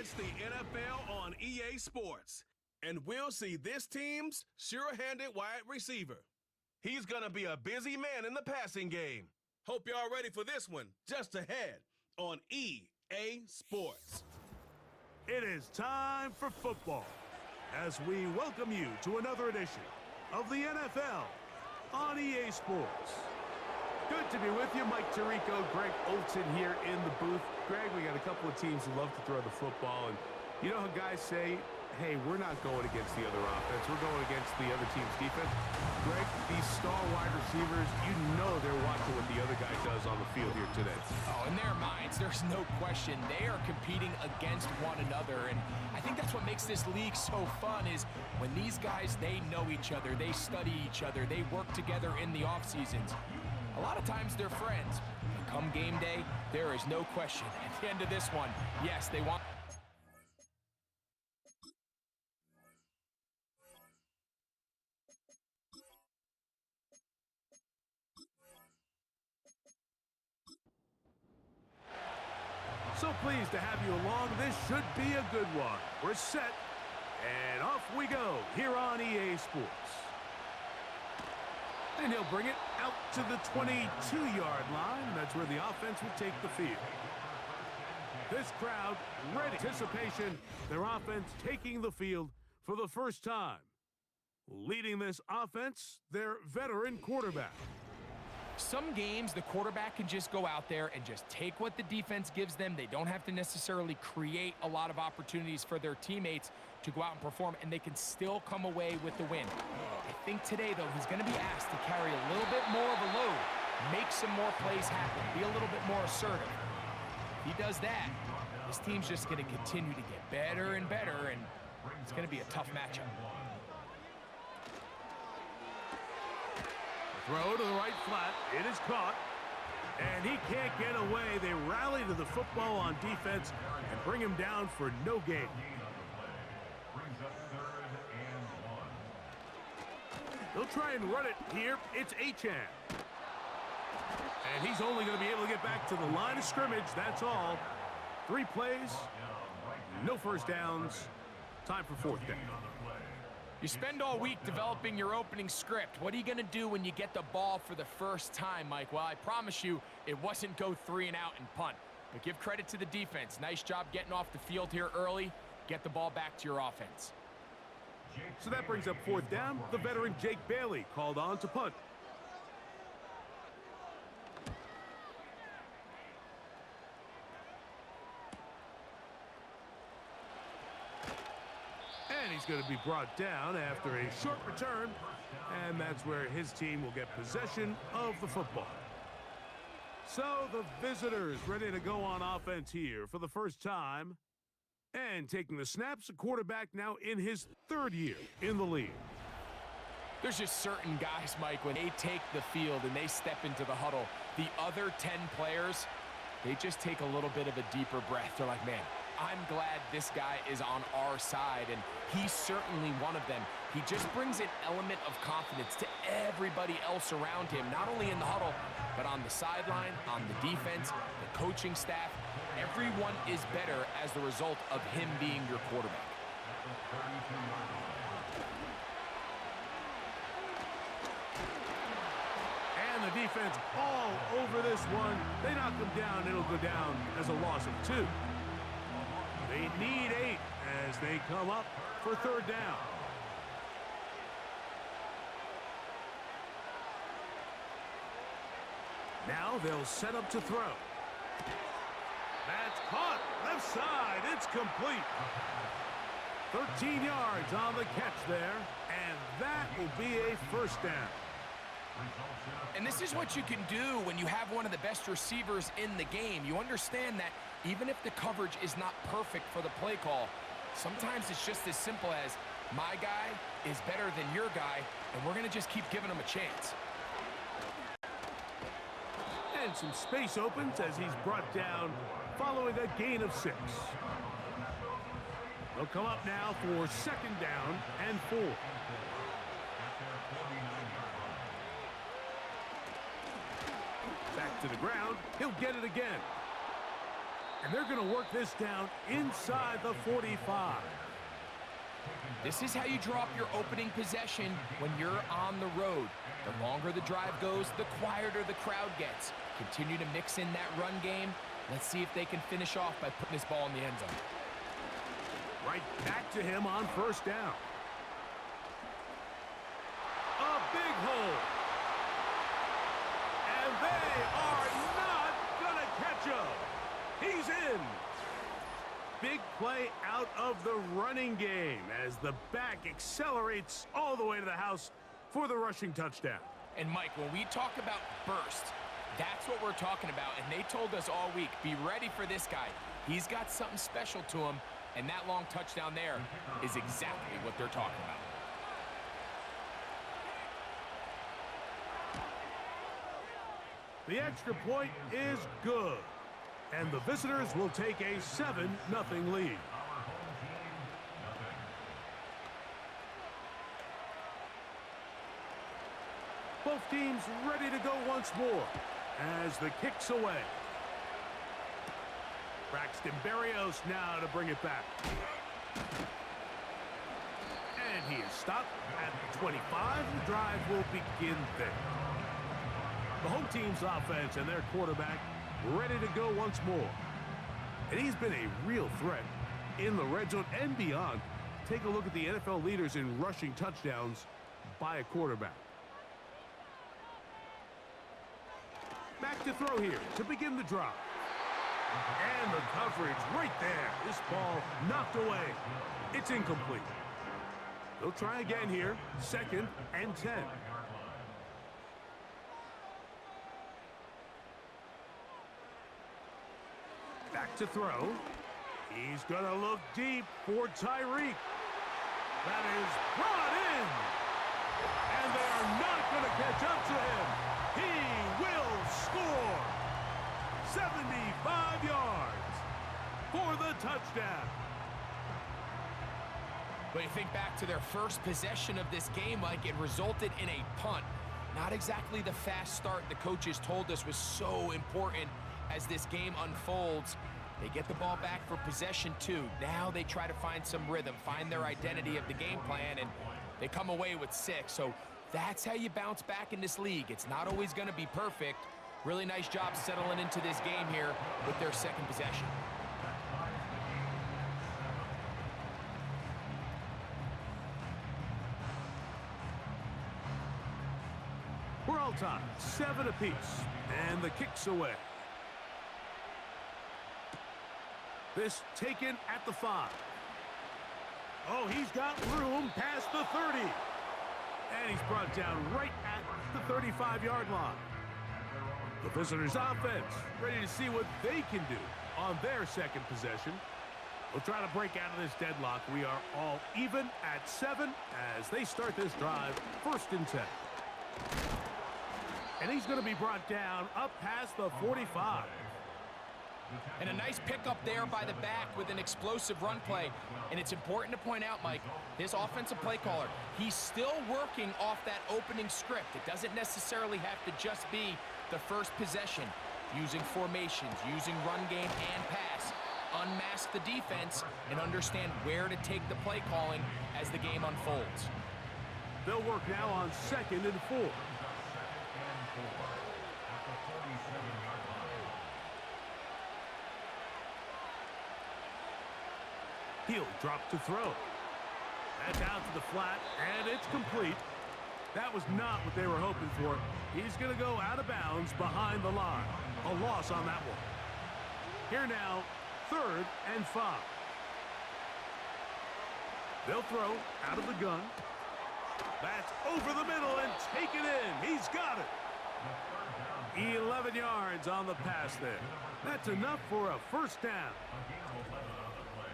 It's the NFL on EA Sports, and we'll see this team's sure-handed wide receiver. He's going to be a busy man in the passing game. Hope y'all ready for this one, just ahead on EA Sports. It is time for football as we welcome you to another edition of the NFL on EA Sports. Good to be with you. Mike Tirico, Greg Olson here in the booth. Greg, we got a couple of teams who love to throw the football, and you know how guys say, hey, we're not going against the other offense. We're going against the other team's defense. Greg, these star wide receivers, you know they're watching what the other guy does on the field here today. Oh, in their minds, there's no question. They are competing against one another, and I think that's what makes this league so fun is when these guys, they know each other, they study each other, they work together in the off seasons. A lot of times they're friends. But come game day, there is no question. At the end of this one, yes, they want... So pleased to have you along. This should be a good one. We're set, and off we go here on EA Sports. And he'll bring it out to the 22-yard line. That's where the offense will take the field. This crowd ready. Anticipation, their offense taking the field for the first time. Leading this offense, their veteran quarterback. Some games, the quarterback can just go out there and just take what the defense gives them. They don't have to necessarily create a lot of opportunities for their teammates to go out and perform, and they can still come away with the win. I think today, though, he's going to be asked to carry a little bit more of a load, make some more plays happen, be a little bit more assertive. If he does that, this team's just going to continue to get better and better, and it's going to be a tough matchup. Throw to the right flat. It is caught. And he can't get away. They rally to the football on defense and bring him down for no gain. They'll try and run it here. It's Achane. And he's only going to be able to get back to the line of scrimmage. That's all. 3 plays, no first downs. Time for 4th down. You spend all week developing your opening script. What are you going to do when you get the ball for the first time, Mike? Well, I promise you, it wasn't go 3 and out and punt. But give credit to the defense. Nice job getting off the field here early. Get the ball back to your offense. So that brings up 4th down. The veteran Jake Bailey called on to punt. And he's going to be brought down after a short return, and that's where his team will get possession of the football. So the visitors ready to go on offense here for the first time. And taking the snaps, a quarterback now in his 3rd year in the league. There's just certain guys, Mike, when they take the field and they step into the huddle, the other 10 players, they just take a little bit of a deeper breath. They're like, man, I'm glad this guy is on our side, and he's certainly one of them. He just brings an element of confidence to everybody else around him, not only in the huddle, but on the sideline, on the defense, the coaching staff. Everyone is better as the result of him being your quarterback. And the defense all over this one. They knock him down. It'll go down as a loss of 2. They need 8 as they come up for 3rd down. Now they'll set up to throw. That's caught. Left side. It's complete. 13 yards on the catch there, and that will be a 1st down. And this is what you can do when you have one of the best receivers in the game. You understand that even if the coverage is not perfect for the play call, sometimes it's just as simple as my guy is better than your guy, and we're going to just keep giving him a chance. And some space opens as he's brought down following a gain of 6. They'll come up now for 2nd down and 4. Back to the ground. He'll get it again. And they're going to work this down inside the 45. This is how you draw up your opening possession when you're on the road. The longer the drive goes, the quieter the crowd gets. Continue to mix in that run game. Let's see if they can finish off by putting this ball in the end zone. Right back to him on first down. A big hole. And they are not going to catch him. He's in. Big play out of the running game as the back accelerates all the way to the house for the rushing touchdown. And Mike, when we talk about burst, that's what we're talking about. And they told us all week, be ready for this guy. He's got something special to him, and that long touchdown there is exactly what they're talking about. The extra point is good. And the visitors will take a 7-0 lead. Both teams ready to go once more as the kick's away. Braxton Berrios now to bring it back. And he is stopped at the 25. The drive will begin there. The home team's offense and their quarterback ready to go once more. And he's been a real threat in the red zone and beyond. Take a look at the NFL leaders in rushing touchdowns by a quarterback. Back to throw here to begin the drive. And the coverage right there. This ball knocked away. It's incomplete. They'll try again here. 2nd and 10. Back to throw. He's going to look deep for Tyreek. That is brought in. And they are not going to catch up to him. He will score. 75 yards for the touchdown. But you think back to their first possession of this game, Mike, it resulted in a punt. Not exactly the fast start the coaches told us was so important as this game unfolds. They get the ball back for possession 2. Now they try to find some rhythm, find their identity of the game plan, and they come away with 6. So that's how you bounce back in this league. It's not always going to be perfect. Really nice job settling into this game here with their second possession. We're all tied, 7 apiece, and the kick's away. This taken at the 5. Oh, he's got room past the 30. And he's brought down right at the 35-yard line. The visitors' offense ready to see what they can do on their second possession. We'll try to break out of this deadlock. We are all even at 7 as they start this drive, 1st and 10. And he's going to be brought down up past the 45. And a nice pickup there by the back with an explosive run play. And it's important to point out, Mike, this offensive play caller, he's still working off that opening script. It doesn't necessarily have to just be the first possession. Using formations, using run game and pass. Unmask the defense and understand where to take the play calling as the game unfolds. They'll work now on 2nd and 4. He'll drop to throw. That's out to the flat, and it's complete. That was not what they were hoping for. He's going to go out of bounds behind the line. A loss on that one. Here now, 3rd and 5. They'll throw out of the gun. That's over the middle and take it in. He's got it. 11 yards on the pass there. That's enough for a 1st down.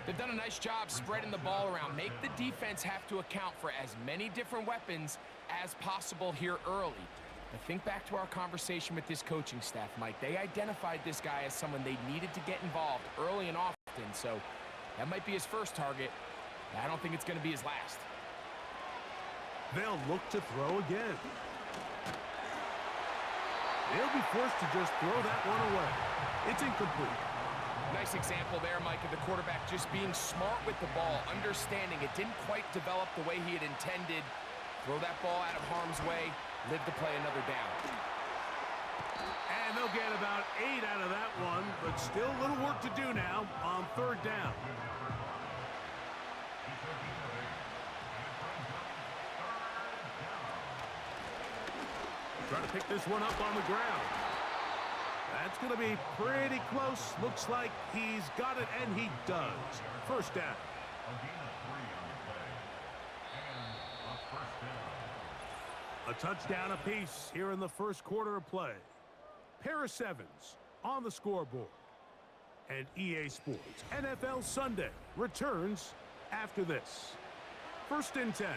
They've done a nice job spreading the ball around. Make the defense have to account for as many different weapons as possible here early. But think back to our conversation with this coaching staff, Mike. They identified this guy as someone they needed to get involved early and often. So that might be his first target. I don't think it's going to be his last. They'll look to throw again. They'll be forced to just throw that one away. It's incomplete. Nice example there, Mike, of the quarterback just being smart with the ball, understanding it didn't quite develop the way he had intended. Throw that ball out of harm's way, live to play another down. And they'll get about 8 out of that one, but still a little work to do now on 3rd down. Trying to pick this one up on the ground. That's going to be pretty close. Looks like he's got it, and he does. 1st down. A touchdown apiece here in the 1st quarter of play. Pair of 7s on the scoreboard. And EA Sports NFL Sunday returns after this. 1st and 10.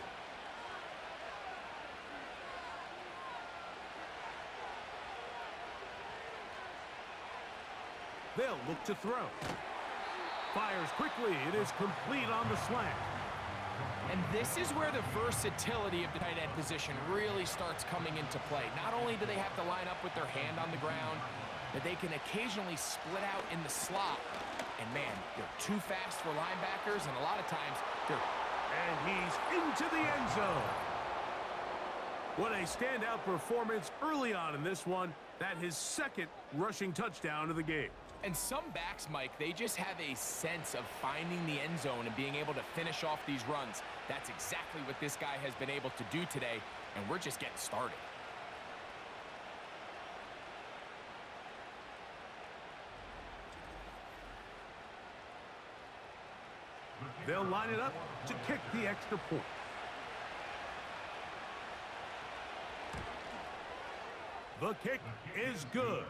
They'll look to throw. Fires quickly. It is complete on the slant. And this is where the versatility of the tight end position really starts coming into play. Not only do they have to line up with their hand on the ground, but they can occasionally split out in the slot. And man, they're too fast for linebackers, and a lot of times they're... And he's into the end zone. What a standout performance early on in this one. That his 2nd rushing touchdown of the game. And some backs, Mike, they just have a sense of finding the end zone and being able to finish off these runs. That's exactly what this guy has been able to do today, and we're just getting started. They'll line it up to kick the extra point. The kick is good.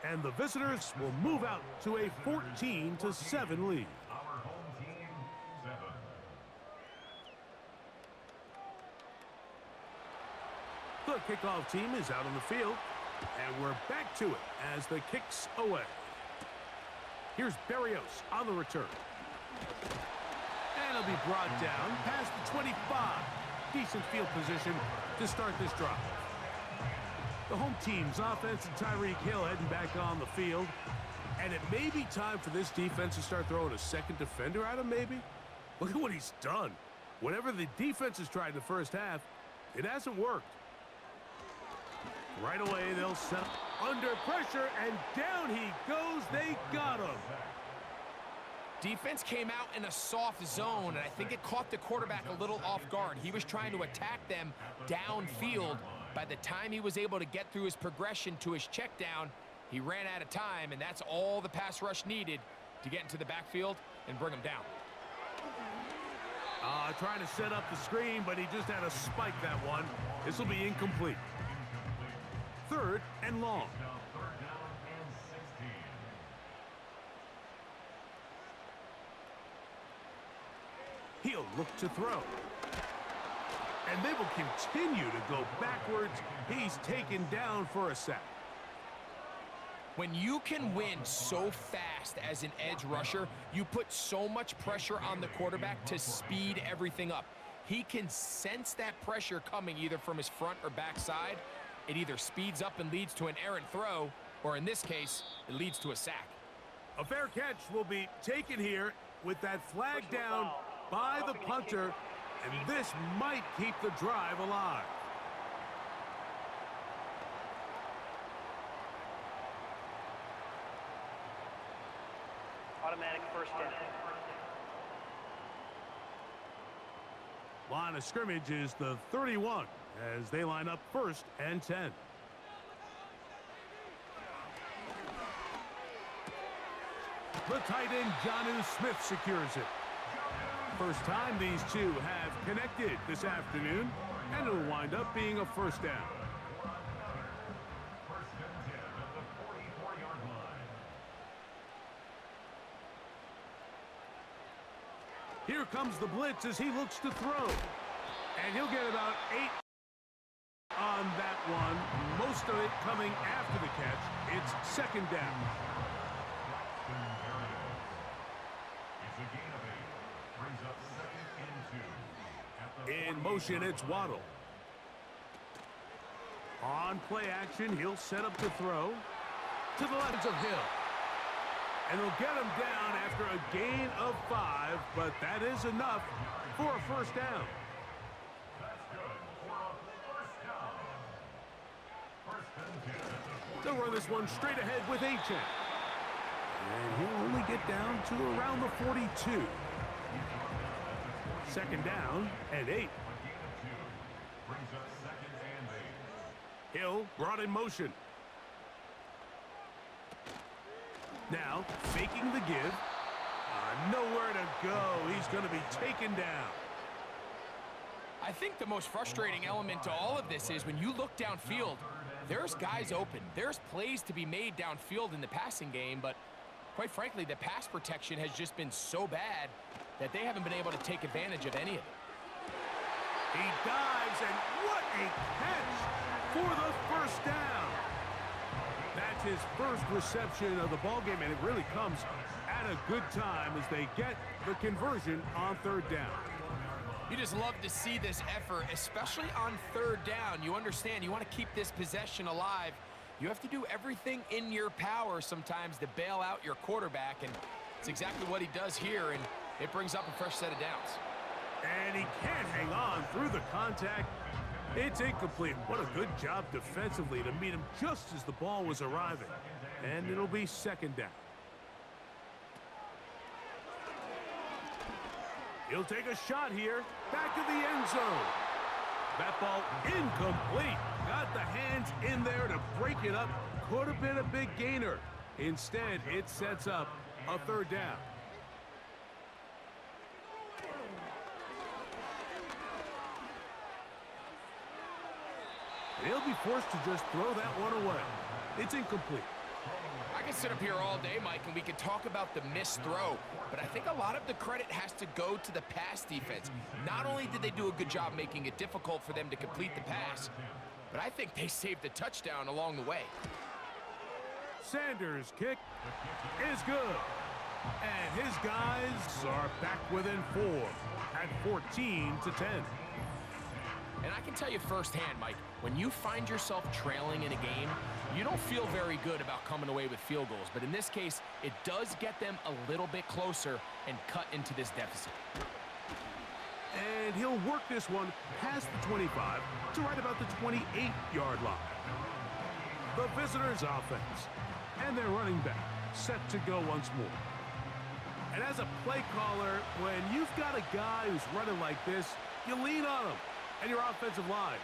And the visitors will move out to a 14-7 lead. Our home team, 7. The kickoff team is out on the field. And we're back to it as the kick's away. Here's Berrios on the return. And it'll be brought down past the 25. Decent field position to start this drive. The home team's offense and Tyreek Hill heading back on the field. And it may be time for this defense to start throwing a 2nd defender at him, maybe. Look at what he's done. Whatever the defense has tried in the 1st half, it hasn't worked. Right away, they'll set up under pressure, and down he goes. They got him. Defense came out in a soft zone, and I think it caught the quarterback a little off guard. He was trying to attack them downfield. By the time he was able to get through his progression to his check down, he ran out of time, and that's all the pass rush needed to get into the backfield and bring him down. Trying to set up the screen, but he just had to spike that one. This will be incomplete. 3rd and long. He'll look to throw. And they will continue to go backwards. He's taken down for a sack. When you can win so fast as an edge rusher, you put so much pressure on the quarterback to speed everything up. He can sense that pressure coming either from his front or back side. It either speeds up and leads to an errant throw, or in this case, it leads to a sack. A fair catch will be taken here with that flag down by the punter. And this might keep the drive alive. Automatic 1st down. Line of scrimmage is the 31 as they line up 1st and 10. The tight end, Jonnu Smith, secures it. First time these two have connected this afternoon, and it'll wind up being a 1st down. 1st and 10 at the 44-yard line. Here comes the blitz as he looks to throw. And he'll get about 8 on that one. Most of it coming after the catch. It's 2nd down. It's a gain of 8. Brings up 2nd and 2. In motion, it's Waddle. On play action, he'll set up to throw to the left of Hill. And they'll get him down after a gain of 5, but that is enough for a first down. They'll run this one straight ahead with Achane. And he'll only get down to around the 42. Second down and 8. Hill brought in motion. Now, faking the give. Nowhere to go. He's going to be taken down. I think the most frustrating element to all of this is when you look downfield, there's guys open. There's plays to be made downfield in the passing game, but quite frankly, the pass protection has just been so bad that they haven't been able to take advantage of any of it. He dives, and what a catch for the first down. That's his first reception of the ballgame, and it really comes at a good time as they get the conversion on third down. You just love to see this effort, especially on third down. You understand, you want to keep this possession alive. You have to do everything in your power sometimes to bail out your quarterback, and it's exactly what he does here, and it brings up a fresh set of downs. And he can't hang on through the contact. It's incomplete. What a good job defensively to meet him just as the ball was arriving. And it'll be second down. He'll take a shot here. Back of the end zone. That ball incomplete. Got the hands in there to break it up. Could have been a big gainer. Instead, it sets up a third down. They'll be forced to just throw that one away. It's incomplete. I can sit up here all day, Mike, and we can talk about the missed throw, but I think a lot of the credit has to go to the pass defense. Not only did they do a good job making it difficult for them to complete the pass, but I think they saved the touchdown along the way. Sanders' kick is good. And his guys are back within 4 at 14-10. And I can tell you firsthand, Mike, when you find yourself trailing in a game, you don't feel very good about coming away with field goals. But in this case, it does get them a little bit closer and cut into this deficit. And he'll work this one past the 25 to right about the 28-yard line. The visitors' offense and their running back set to go once more. And as a play caller, when you've got a guy who's running like this, you lean on him. And your offensive line.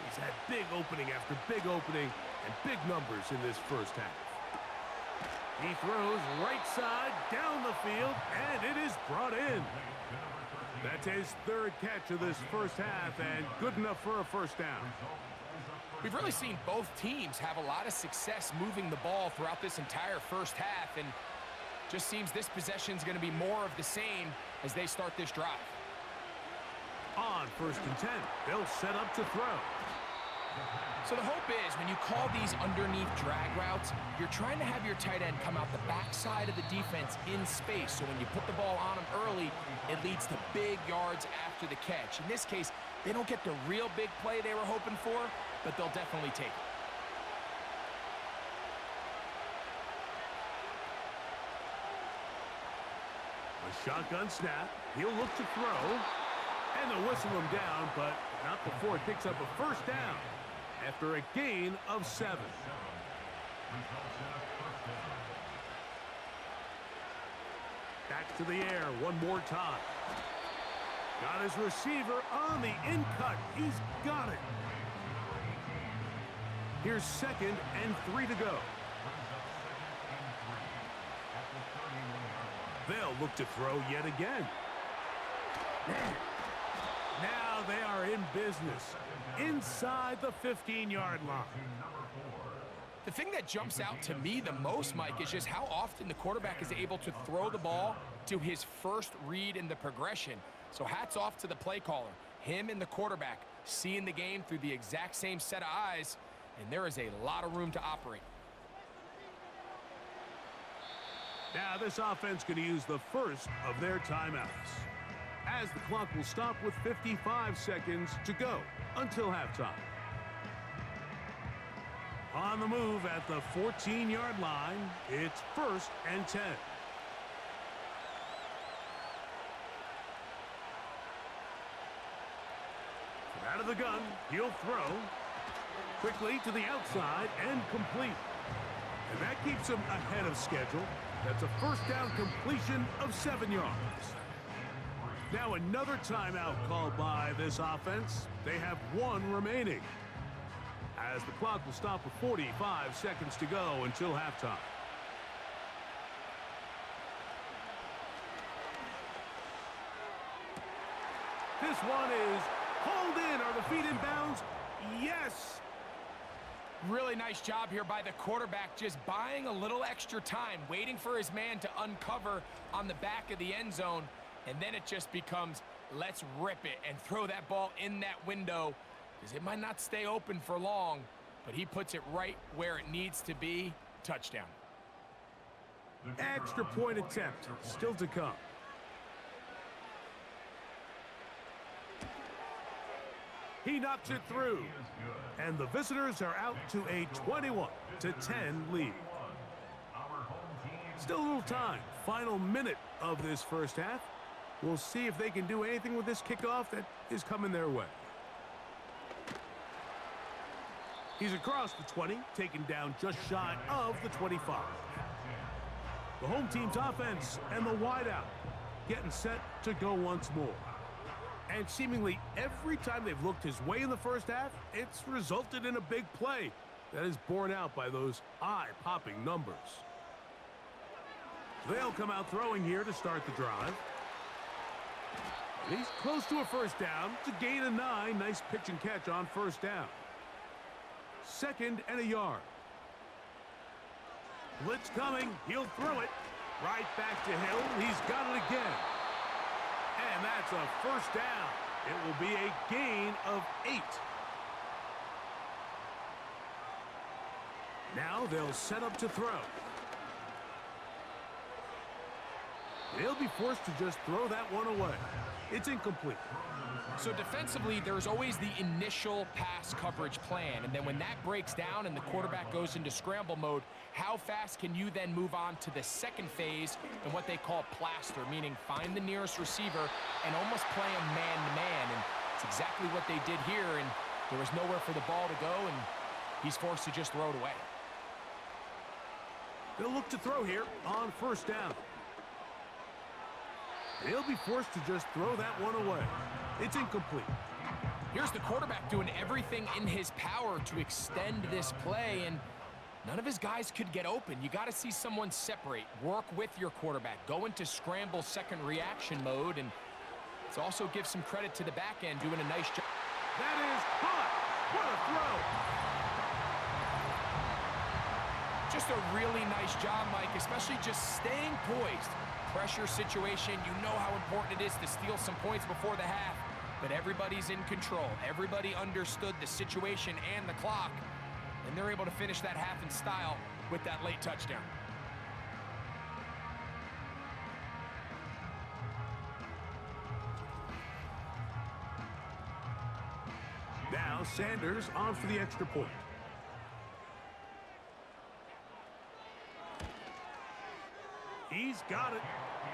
He's had big opening after big opening and big numbers in this first half. He throws right side down the field, and it is brought in. That's his third catch of this first half, and good enough for a first down. We've really seen both teams have a lot of success moving the ball throughout this entire first half, and just seems this possession is going to be more of the same as they start this drive. On 1st and 10, they'll set up to throw. So the hope is when you call these underneath drag routes, you're trying to have your tight end come out the backside of the defense in space. So when you put the ball on him early, it leads to big yards after the catch. In this case, they don't get the real big play they were hoping for, but they'll definitely take it. A shotgun snap. He'll look to throw. And they'll whistle him down, but not before it picks up a first down after a gain of 7. Back to the air one more time. Got his receiver on the in-cut. He's got it. Here's 2nd and 3 to go. They'll look to throw yet again. Now they are in business inside the 15-yard line. The thing that jumps out to me the most, Mike, is just how often the quarterback is able to throw the ball to his first read in the progression. So hats off to the play caller. Him and the quarterback seeing the game through the exact same set of eyes, and there is a lot of room to operate. Now this offense going to use the first of their timeouts, as the clock will stop with 55 seconds to go until halftime. On the move at the 14-yard line, it's 1st and 10. Out of the gun, he'll throw. Quickly to the outside and complete. And that keeps him ahead of schedule. That's a first down completion of 7 yards. Now another timeout called by this offense. They have 1 remaining, as the clock will stop with 45 seconds to go until halftime. This one is hauled in. Are the feet in bounds? Yes. Really nice job here by the quarterback, just buying a little extra time, waiting for his man to uncover on the back of the end zone, and then it just becomes, let's rip it and throw that ball in that window, because it might not stay open for long, but he puts it right where it needs to be. Touchdown. Extra point attempt still to come. He knocks it through, and the visitors are out to a 21-10 lead. Still a little time. Final minute of this first half. We'll see if they can do anything with this kickoff that is coming their way. He's across the 20, taken down just shy of the 25. The home team's offense and the wideout getting set to go once more. And seemingly every time they've looked his way in the first half, it's resulted in a big play that is borne out by those eye-popping numbers. They'll come out throwing here to start the drive. He's close to a first down. It's a gain of 9. Nice pitch and catch on first down. 2nd and a yard. Blitz coming. He'll throw it right back to Hill. He's got it again. And that's a first down. It will be a gain of 8. Now they'll set up to throw. They'll be forced to just throw that one away. It's incomplete. So defensively, there's always the initial pass coverage plan, and then when that breaks down and the quarterback goes into scramble mode, how fast can you then move on to the second phase and what they call plaster, meaning find the nearest receiver and almost play him man-to-man, and it's exactly what they did here, and there was nowhere for the ball to go, and he's forced to just throw it away. They'll look to throw here on first down. They'll be forced to just throw that one away. It's incomplete. Here's the quarterback doing everything in his power to extend this play, and none of his guys could get open. You got to see someone separate, work with your quarterback, go into scramble second reaction mode, and let's also give some credit to the back end doing a nice job. That is caught. What a throw. Just a really nice job, Mike, especially just staying poised. Pressure situation, you know how important it is to steal some points before the half, but everybody's in control. Everybody understood the situation and the clock, and they're able to finish that half in style with that late touchdown. Now Sanders on for the extra point. He's got it,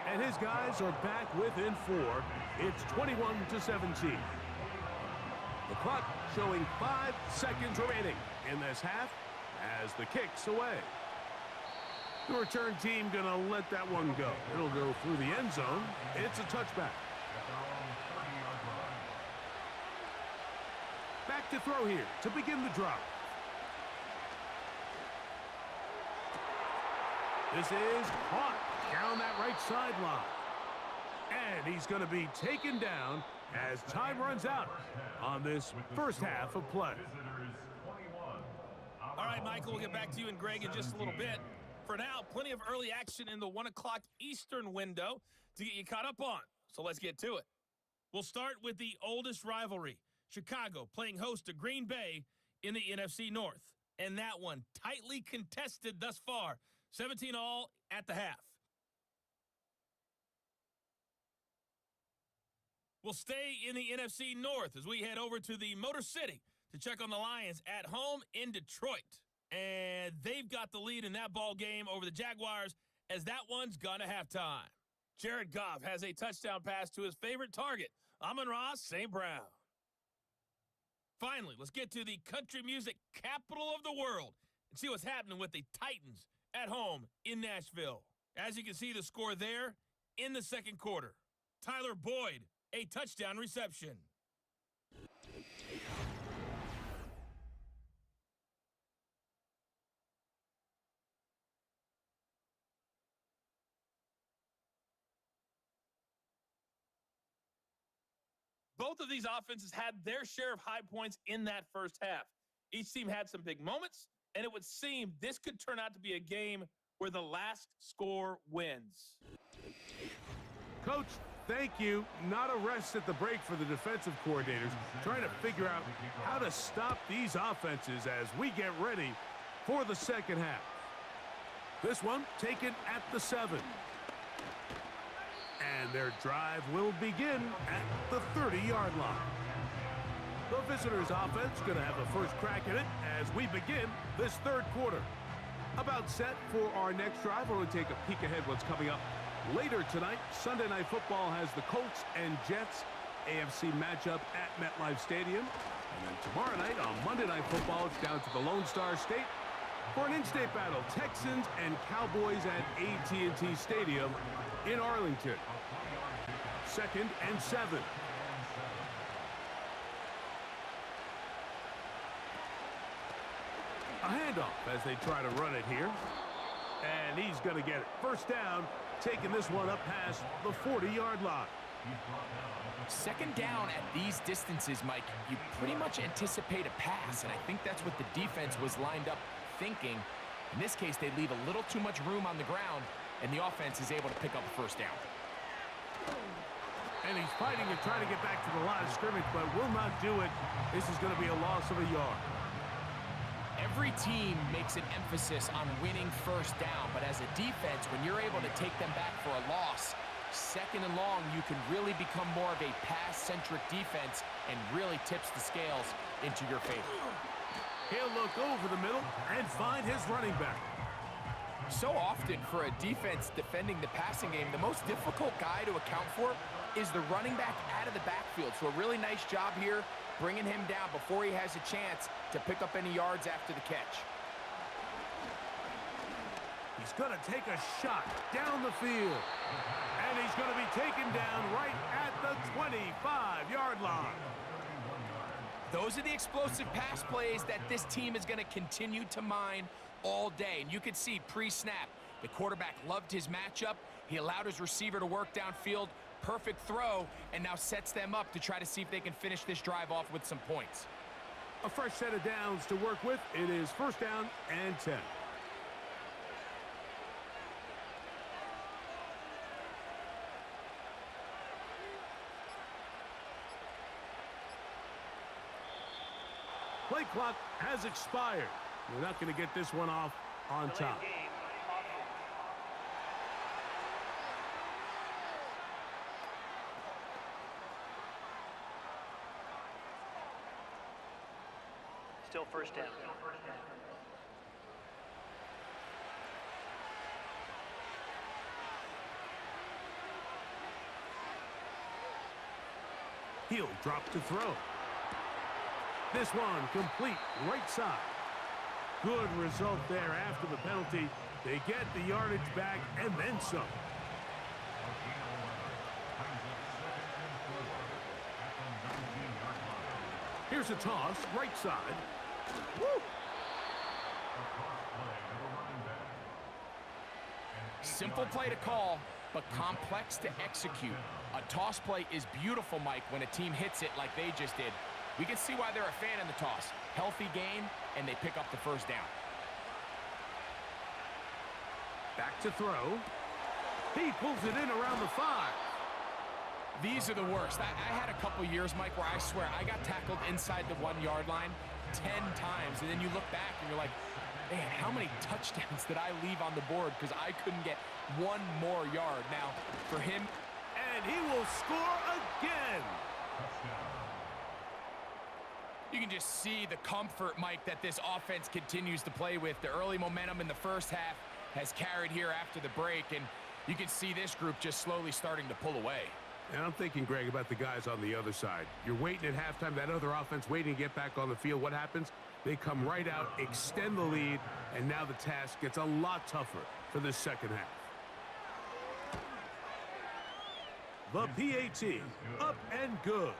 and his guys are back within 4. It's 21-17. The clock showing 5 seconds remaining in this half as the kick's away. The return team gonna let that one go. It'll go through the end zone. It's a touchback. Back to throw here to begin the drive. This is caught down that right sideline. And he's going to be taken down as time runs out on this first half of play. All right, Michael, we'll get back to you and Greg in just a little bit. For now, plenty of early action in the 1 o'clock Eastern window to get you caught up on. So let's get to it. We'll start with the oldest rivalry, Chicago playing host to Green Bay in the NFC North. And that one tightly contested thus far. 17-all at the half. We'll stay in the NFC North as we head over to the Motor City to check on the Lions at home in Detroit. And they've got the lead in that ball game over the Jaguars as that one's gone to halftime. Jared Goff has a touchdown pass to his favorite target, Amon-Ra St. Brown. Finally, let's get to the country music capital of the world and see what's happening with the Titans at home in Nashville. As you can see the score there in the second quarter. Tyler Boyd, a touchdown reception. Both of these offenses had their share of high points in that first half. Each team had some big moments, and it would seem this could turn out to be a game where the last score wins. Coach, thank you. Not a rest at the break for the defensive coordinators, trying to figure out how to stop these offenses as we get ready for the second half. This one taken at the 7. And their drive will begin at the 30-yard line. The visitors' offense going to have a first crack at it as we begin this third quarter. About set for our next drive. We'll take a peek ahead what's coming up later tonight. Sunday Night Football has the Colts and Jets AFC matchup at MetLife Stadium. And then tomorrow night on Monday Night Football, it's down to the Lone Star State for an in-state battle. Texans and Cowboys at AT&T Stadium in Arlington. 2nd and 7. A handoff as they try to run it here. And he's going to get it. First down, taking this one up past the 40-yard line. Second down at these distances, Mike, you pretty much anticipate a pass, and I think that's what the defense was lined up thinking. In this case, they leave a little too much room on the ground, and the offense is able to pick up a first down. And he's fighting to try to get back to the line of scrimmage, but will not do it. This is going to be a loss of a yard. Every team makes an emphasis on winning first down, but as a defense, when you're able to take them back for a loss, second and long, you can really become more of a pass-centric defense and really tips the scales into your favor. He'll look over the middle and find his running back. So often for a defense defending the passing game, the most difficult guy to account for is the running back out of the backfield. So a really nice job here bringing him down before he has a chance to pick up any yards after the catch. He's going to take a shot down the field. And he's going to be taken down right at the 25-yard line. Those are the explosive pass plays that this team is going to continue to mine all day. And you can see pre-snap, the quarterback loved his matchup. He allowed his receiver to work downfield. Perfect throw, and now sets them up to try to see if they can finish this drive off with some points. A fresh set of downs to work with. It is first down and 10. Play clock has expired. We're not going to get this one off on top. Still first down. He'll drop to throw. This one complete right side. Good result there after the penalty. They get the yardage back and then some. Here's a toss, right side. Woo! Simple play to call, but complex to execute. A toss play is beautiful, Mike, when a team hits it like they just did. We can see why they're a fan in the toss. Healthy gain, and they pick up the first down. Back to throw. He pulls it in around the 5. These are the worst. I had a couple years, Mike, where I swear I got tackled inside the 1-yard line 10 times, and then you look back and you're like, man, how many touchdowns did I leave on the board because I couldn't get one more yard? Now, for him... And he will score again. You can just see the comfort, Mike, that this offense continues to play with. The early momentum in the first half has carried here after the break, and you can see this group just slowly starting to pull away. And I'm thinking, Greg, about the guys on the other side. You're waiting at halftime, that other offense waiting to get back on the field. What happens? They come right out, extend the lead, and now the task gets a lot tougher for this second half. The PAT, up and good.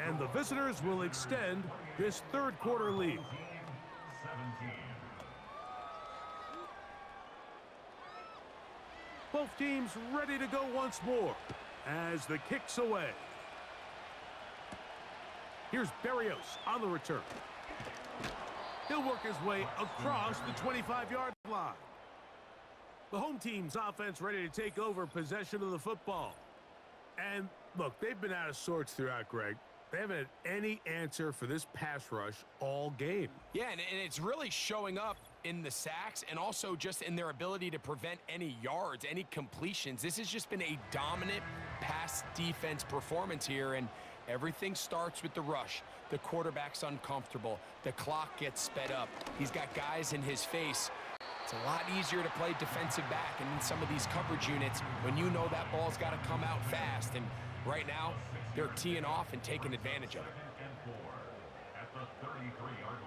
And the visitors will extend this third quarter lead. Both teams ready to go once more as the kick's away. Here's Berrios on the return. He'll work his way across the 25-yard line. The home team's offense ready to take over possession of the football. And look, they've been out of sorts throughout, Greg. They haven't had any answer for this pass rush all game. Yeah, and it's really showing up in the sacks and also just in their ability to prevent any yards, any completions. This has just been a dominant pass defense performance here, and everything starts with the rush. The quarterback's uncomfortable. The clock gets sped up. He's got guys in his face. It's a lot easier to play defensive back and in some of these coverage units when you know that ball's got to come out fast. And right now, they're teeing off and taking advantage of it. At the 33-yard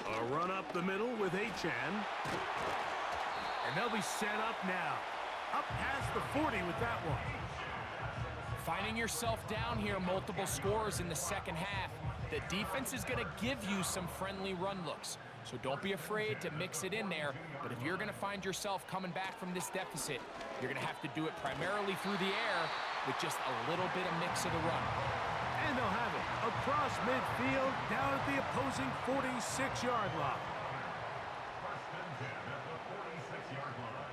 line. A run up the middle with Achan. And they'll be set up now. Up past the 40 with that one. Finding yourself down here, multiple scores in the second half. The defense is going to give you some friendly run looks. So don't be afraid to mix it in there. But if you're going to find yourself coming back from this deficit, you're going to have to do it primarily through the air with just a little bit of mix of the run. And they'll have it across midfield down at the opposing 46-yard line. First and 10 at the 46-yard line.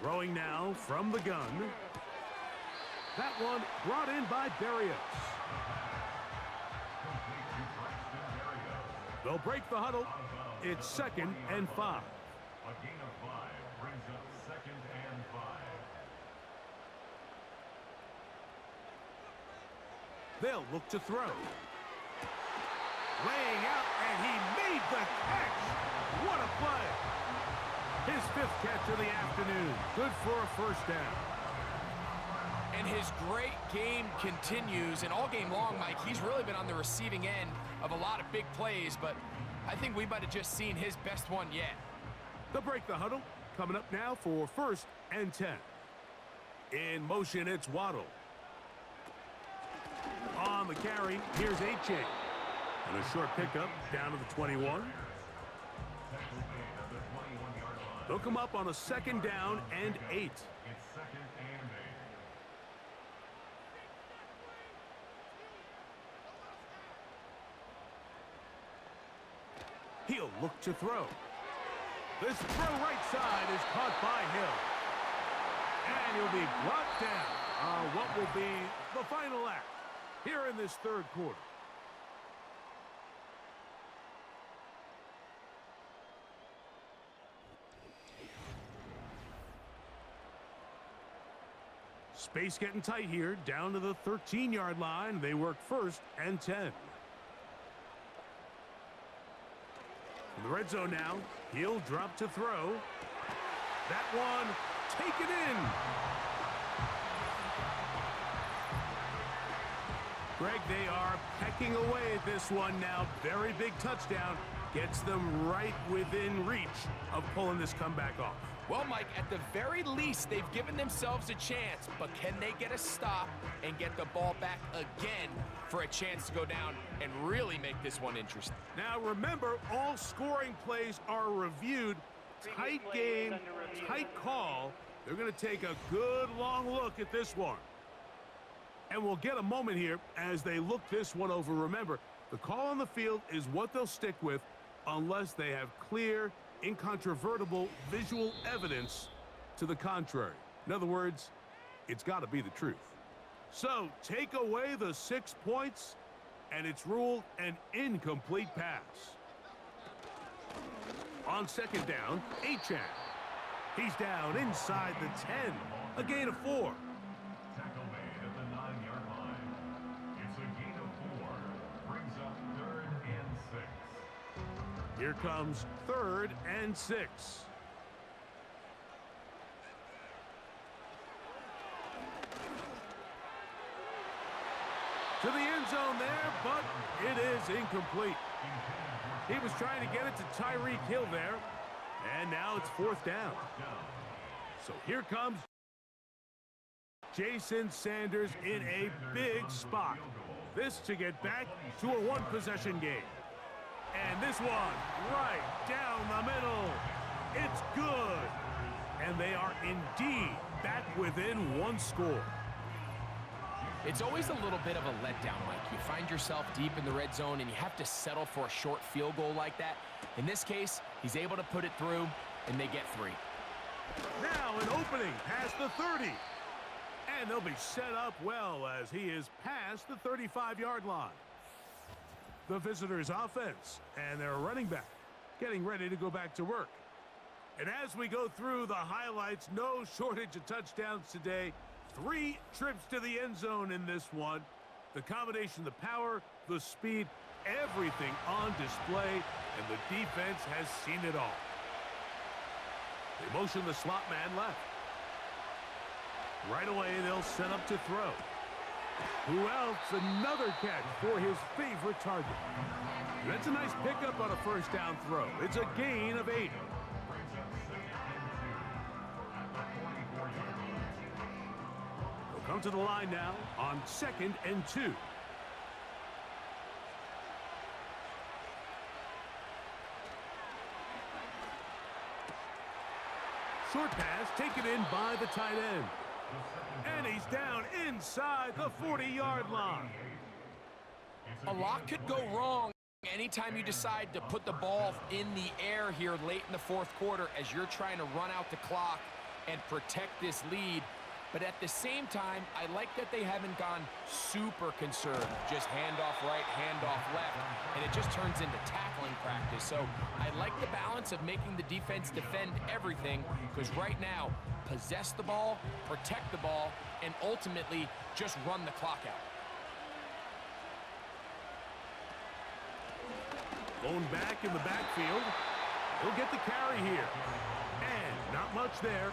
Throwing now from the gun. That one brought in by Berrios. They'll break the huddle. It's 2nd and 5. A gain of 5 brings up 2nd and 5. They'll look to throw. Laying out, and he made the catch. What a play. His 5th catch of the afternoon. Good for a first down. And his great game continues, and all game long, Mike, he's really been on the receiving end of a lot of big plays, but I think we might have just seen his best one yet. They'll break the huddle. Coming up now for 1st and 10. In motion, it's Waddle. On the carry, here's Achan. And a short pickup down to the 21. They'll come up on a 2nd down and 8. It's 2nd and 8. He'll look to throw. This throw right side is caught by Hill. And he'll be brought down on what will be the final act here in this third quarter. Space getting tight here, down to the 13-yard line. They work 1st and 10. In the red zone now, he'll drop to throw. That one, taken in. Greg, they are pecking away at this one now. Very big touchdown. Gets them right within reach of pulling this comeback off. Well, Mike, at the very least, they've given themselves a chance, but can they get a stop and get the ball back again for a chance to go down and really make this one interesting? Now, remember, all scoring plays are reviewed. Tight game, tight call. They're going to take a good long look at this one. And we'll get a moment here as they look this one over. Remember, the call on the field is what they'll stick with unless they have clear, incontrovertible visual evidence to the contrary. In other words, it's got to be the truth. So take away the 6 points, and it's ruled an incomplete pass. On 2nd down, Achan. He's down inside the 10. A gain of 4. Tackle made at the 9-yard line. It's a gain of 4. Brings up 3rd and 6. Here comes 3rd and 6. To the end zone there, but it is incomplete. He was trying to get it to Tyreek Hill there, and now it's 4th down. So here comes Jason Sanders in a big spot. This to get back to a one-possession game. And this one right down the middle. It's good. And they are indeed back within one score. It's always a little bit of a letdown, Mike. You find yourself deep in the red zone and you have to settle for a short field goal like that. In this case, he's able to put it through, and they get 3. Now an opening past the 30. And they'll be set up well as he is past the 35-yard line. The visitors' offense and their running back getting ready to go back to work. And as we go through the highlights, no shortage of touchdowns today. 3 trips to the end zone in this one. The combination, the power, the speed, everything on display, and the defense has seen it all. They motion the slot man left. Right away, they'll set up to throw. Who else? Another catch for his favorite target. That's a nice pickup on a first down throw. It's a gain of 8. They'll come to the line now on 2nd and 2. Short pass taken in by the tight end. And he's down inside the 40-yard line. A lot could go wrong anytime you decide to put the ball in the air here late in the 4th quarter as you're trying to run out the clock and protect this lead. But at the same time, I like that they haven't gone super conservative. Just handoff right, handoff left, and it just turns into tackling practice. So I like the balance of making the defense defend everything, because right now, possess the ball, protect the ball, and ultimately just run the clock out. Going back in the backfield. He'll get the carry here. And not much there.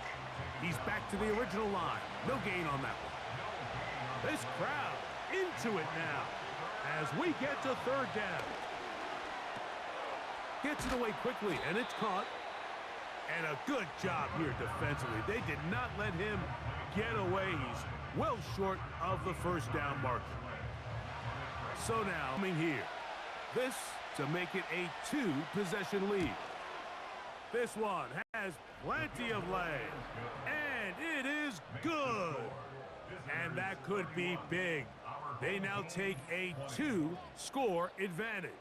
He's back to the original line. No gain on that one. This crowd into it now as we get to 3rd down. Gets it away quickly, and it's caught. And a good job here defensively. They did not let him get away. He's well short of the first down marker. So now, coming here. This to make it a 2-possession lead. This one has plenty of leg. And it is good. And that could be big. They now take a 2-score advantage.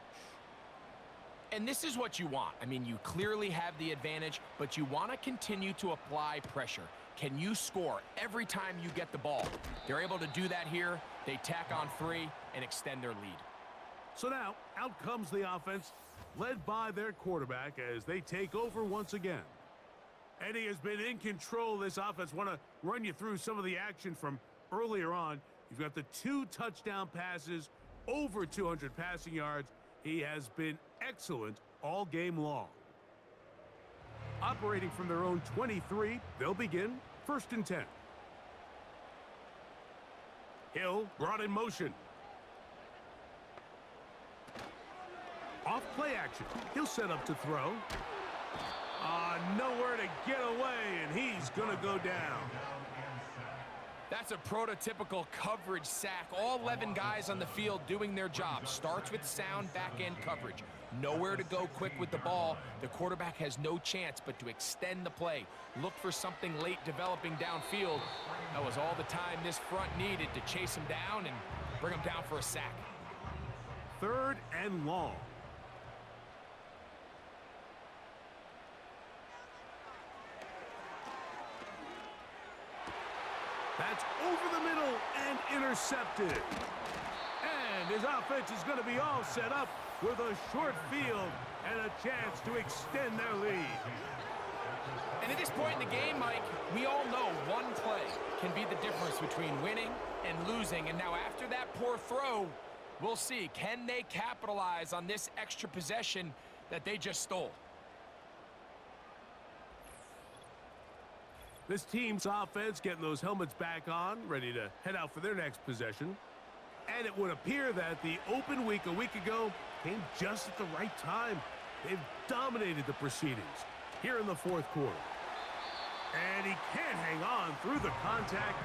And this is what you want. I mean, you clearly have the advantage, but you want to continue to apply pressure. Can you score every time you get the ball? They're able to do that here. They tack on 3 and extend their lead. So now, out comes the offense, led by their quarterback as they take over once again. And he has been in control of this offense. Want to run you through some of the action from earlier on. You've got the 2 touchdown passes, over 200 passing yards. He has been excellent all game long. Operating from their own 23, they'll begin 1st and 10. Hill brought in motion. Off play action. He'll set up to throw. Nowhere to get away, and he's going to go down. That's a prototypical coverage sack. All 11 guys on the field doing their job. Starts with sound back-end coverage. Nowhere to go quick with the ball. The quarterback has no chance but to extend the play. Look for something late developing downfield. That was all the time this front needed to chase him down and bring him down for a sack. 3rd and long. That's over the middle and intercepted. And his offense is going to be all set up with a short field and a chance to extend their lead. And at this point in the game, Mike, we all know one play can be the difference between winning and losing. And now after that poor throw, we'll see, can they capitalize on this extra possession that they just stole? This team's offense getting those helmets back on, ready to head out for their next possession. And it would appear that the open week a week ago came just at the right time. They've dominated the proceedings here in the fourth quarter. And he can't hang on through the contact.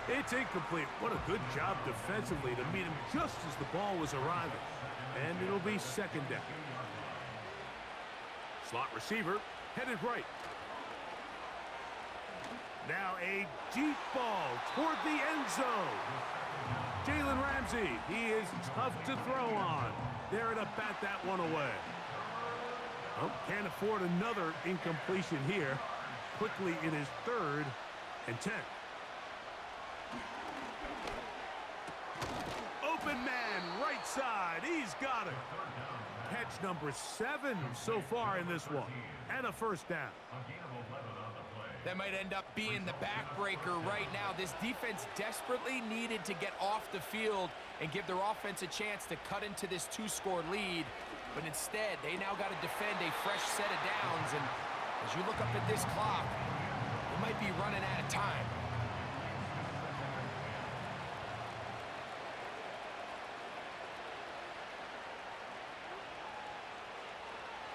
It's incomplete. What a good job defensively to meet him just as the ball was arriving. And it'll be second down. Slot receiver headed right. Now a deep ball toward the end zone. Jalen Ramsey, he is tough to throw on. There to bat that one away. Oh, can't afford another incompletion here. Quickly in his 3rd and 10. Open man, right side. He's got it. Catch number 7 so far in this one. And a first down. That might end up being the backbreaker right now. This defense desperately needed to get off the field and give their offense a chance to cut into this 2-score lead. But instead, they now got to defend a fresh set of downs. And as you look up at this clock, they might be running out of time.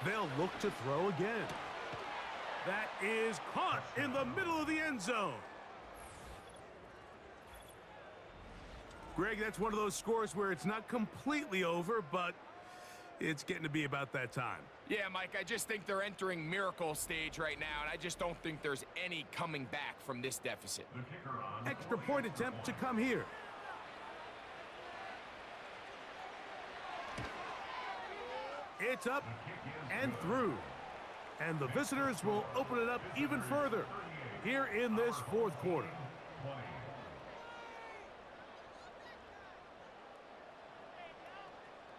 They'll look to throw again. That is caught in the middle of the end zone. Greg, that's one of those scores where it's not completely over, but it's getting to be about that time. Yeah, Mike, I just think they're entering miracle stage right now, and I just don't think there's any coming back from this deficit. Extra point attempt to come here. It's up and through. And the visitors will open it up even further here in this fourth quarter.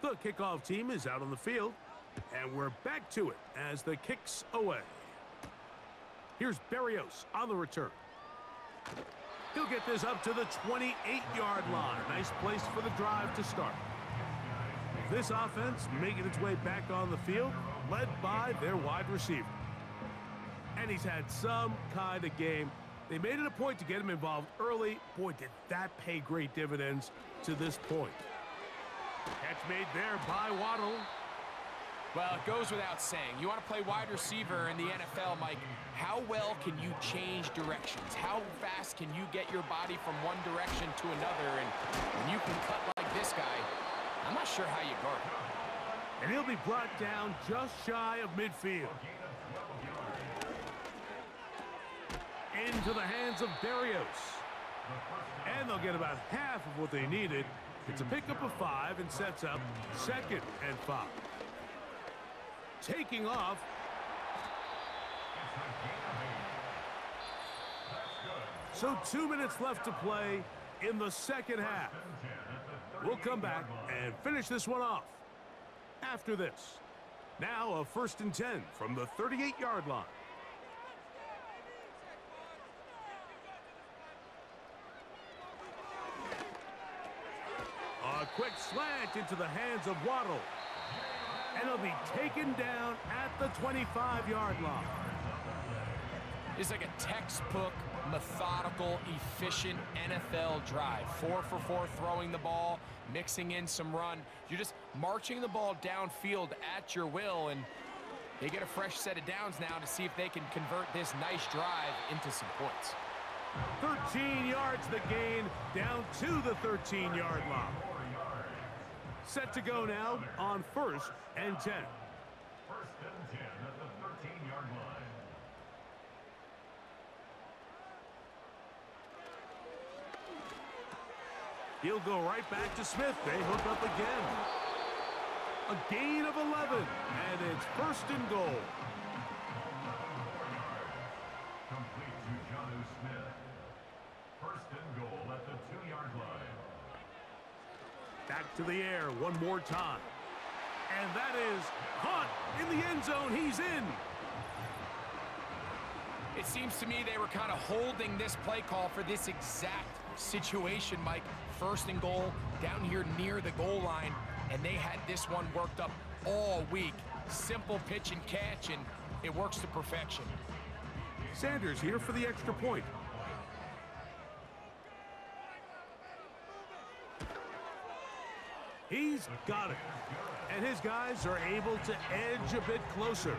The kickoff team is out on the field, and we're back to it as the kick's away. Here's Berrios on the return. He'll get this up to the 28-yard line. Nice place for the drive to start. This offense making its way back on the field, led by their wide receiver. And he's had some kind of game. They made it a point to get him involved early. Boy, did that pay great dividends to this point. Catch made there by Waddle. Well, it goes without saying. You want to play wide receiver in the NFL, Mike. How well can you change directions? How fast can you get your body from one direction to another? And when you can cut like this guy, I'm not sure how you guard him. And he'll be brought down just shy of midfield. Into the hands of Berrios. And they'll get about half of what they needed. It's a pickup of 5 and sets up 2nd and 5. Taking off. So 2 minutes left to play in the second half. We'll come back and finish this one off after this. Now a 1st and 10 from the 38-yard line. A quick slant into the hands of Waddle. And he'll be taken down at the 25-yard line. It's like a textbook, methodical, efficient NFL drive. 4 for 4 throwing the ball, mixing in some run. You're just marching the ball downfield at your will, and they get a fresh set of downs now to see if they can convert this nice drive into some points. 13 yards the gain, down to the 13-yard line. Set to go now on 1st and 10. 1st and 10 at the 13-yard line. He'll go right back to Smith. They hook up again. A gain of 11, and it's 1st and goal. Complete to Jonnu Smith. 1st and goal at the 2-yard line. Back to the air one more time. And that is caught in the end zone. He's in. It seems to me they were kind of holding this play call for this exact situation, Mike. First and goal, down here near the goal line, and they had this one worked up all week. Simple pitch and catch, and it works to perfection. Sanders here for the extra point. He's got it. And his guys are able to edge a bit closer.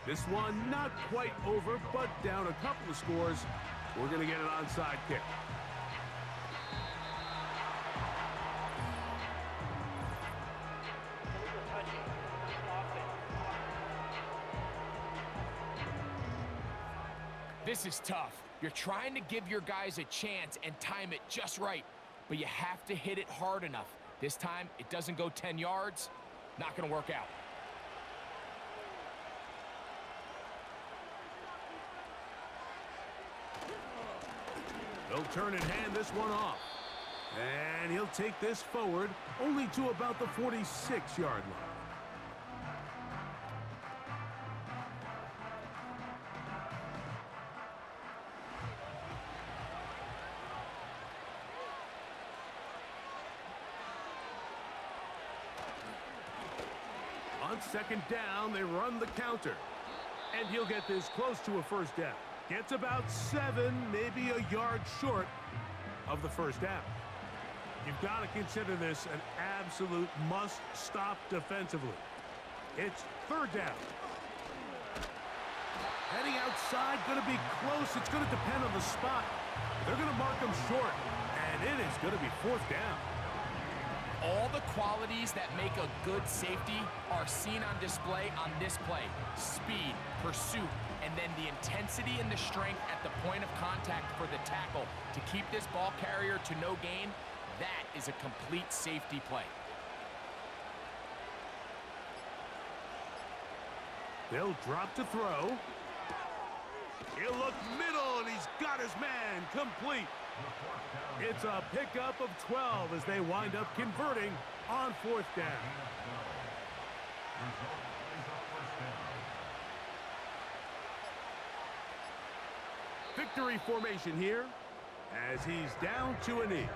This one not quite over, but down a couple of scores. We're going to get an onside kick. This is tough. You're trying to give your guys a chance and time it just right, but you have to hit it hard enough. This time, it doesn't go 10 yards. Not going to work out. They'll turn and hand this one off. And he'll take this forward only to about the 46-yard line. On second down, they run the counter. And he'll get this close to a first down. Gets about 7, maybe a yard short of the first down. You've got to consider this an absolute must-stop defensively. It's third down. Heading outside, going to be close. It's going to depend on the spot. They're going to mark him short, and it is going to be fourth down. All the qualities that make a good safety are seen on display on this play. Speed, pursuit, and then the intensity and the strength at the point of contact for the tackle to keep this ball carrier to no gain. That is a complete safety play. They'll drop to throw. He'll look middle, and he's got his man complete. It's a pickup of 12 as they wind up converting on fourth down. Victory formation here as he's down to a knee.